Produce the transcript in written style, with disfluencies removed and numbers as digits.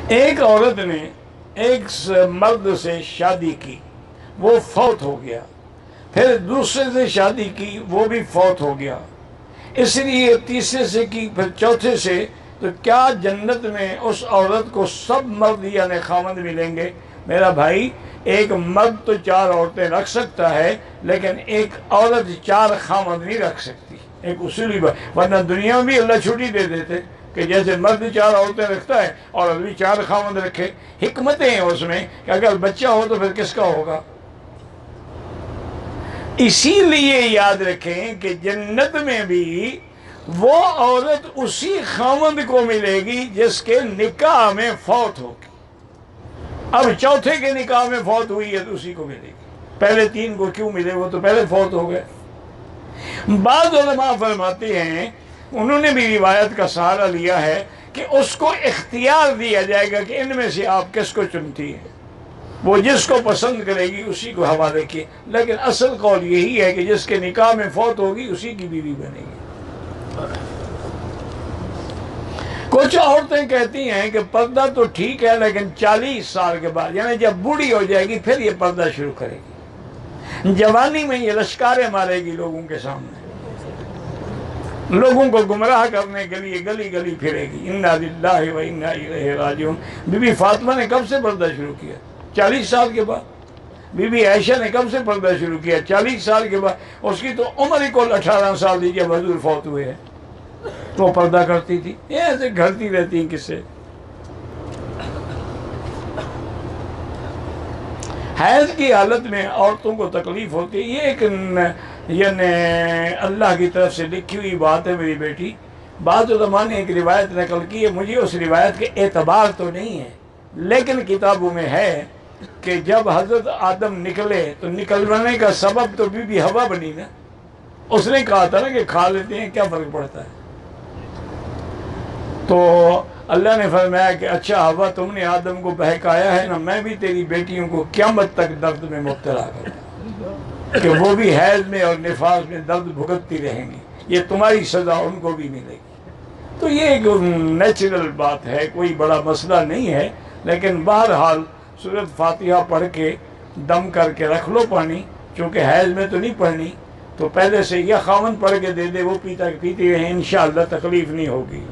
ایک عورت نے ایک مرد سے شادی کی، وہ فوت ہو گیا، پھر دوسرے سے شادی کی، وہ بھی فوت ہو گیا، اس لیے تیسرے سے کی، پھر چوتھے سے، تو کیا جنت میں اس عورت کو سب مرد یعنی خاوند ملیں گے؟ میرا بھائی، ایک مرد تو 4 عورتیں رکھ سکتا ہے، لیکن ایک عورت 4 خاوند نہیں رکھ سکتی، ایک اصولی بات۔ ورنہ دنیا میں بھی اللہ چھٹی دے دیتے کہ جیسے مرد 4 عورتیں رکھتا ہے اور بھی 4 خاوند رکھے۔ حکمتیں ہیں اس میں کہ اگر بچہ ہو تو پھر کس کا ہوگا؟ اسی لیے یاد رکھیں کہ جنت میں بھی وہ عورت اسی خاوند کو ملے گی جس کے نکاح میں فوت ہوگی۔ اب چوتھے کے نکاح میں فوت ہوئی ہے تو اسی کو ملے گی، پہلے 3 کو کیوں ملے؟ وہ تو پہلے فوت ہو گئے۔ بعض علماء فرماتے ہیں، انہوں نے بھی روایت کا سہارا لیا ہے کہ اس کو اختیار دیا جائے گا کہ ان میں سے آپ کس کو چنتی ہیں، وہ جس کو پسند کرے گی اسی کو حوالے کیے، لیکن اصل قول یہی ہے کہ جس کے نکاح میں فوت ہوگی اسی کی بیوی بنے گی۔ کچھ عورتیں کہتی ہیں کہ پردہ تو ٹھیک ہے لیکن 40 سال کے بعد، یعنی جب بوڑھی ہو جائے گی پھر یہ پردہ شروع کرے گی، جوانی میں یہ لشکاریں مارے گی لوگوں کے سامنے، لوگوں کو گمراہ کرنے کے لیے گلی گلی پھرے گی۔ انا للہ و انا الیہ راجعون۔ بی بی فاطمہ نے کب سے پردہ شروع کیا؟ 40 سال کے بعد۔ بی بی عائشہ نے کب سے پردہ شروع کیا؟ 40 سال کے بعد۔ اس کی تو عمر ہی کل 18 سال تھی جب حضور فوت ہوئے ہیں، تو پردہ کرتی تھی۔ یہ ایسے گھڑتی رہتی ہیں کس سے؟ حیض کی حالت میں عورتوں کو تکلیف ہوتی ہے، یہ ایک یعنی اللہ کی طرف سے لکھی ہوئی بات ہے میری بیٹی۔ بعض علماء نے ایک روایت نقل کی ہے، مجھے اس روایت کے اعتبار تو نہیں ہے، لیکن کتابوں میں ہے کہ جب حضرت آدم نکلے تو نکلنے کا سبب تو بی بی ہوا بنی نا، اس نے کہا تھا نا کہ کھا لیتے ہیں کیا فرق پڑتا ہے، تو اللہ نے فرمایا کہ اچھا ہوا تم نے آدم کو بہکایا ہے نا، میں بھی تیری بیٹیوں کو قیامت تک درد میں مبتلا کروں کہ وہ بھی حیض میں اور نفاس میں درد بھگتتی رہیں گی، یہ تمہاری سزا ان کو بھی ملے گی۔ تو یہ ایک نیچرل بات ہے، کوئی بڑا مسئلہ نہیں ہے، لیکن بہرحال سورۃ فاتحہ پڑھ کے دم کر کے رکھ لو پانی، چونکہ حیض میں تو نہیں پڑھنی، تو پہلے سے یہ خاوند پڑھ کے دے دے، وہ پیتی رہیں، انشاءاللہ تکلیف نہیں ہوگی۔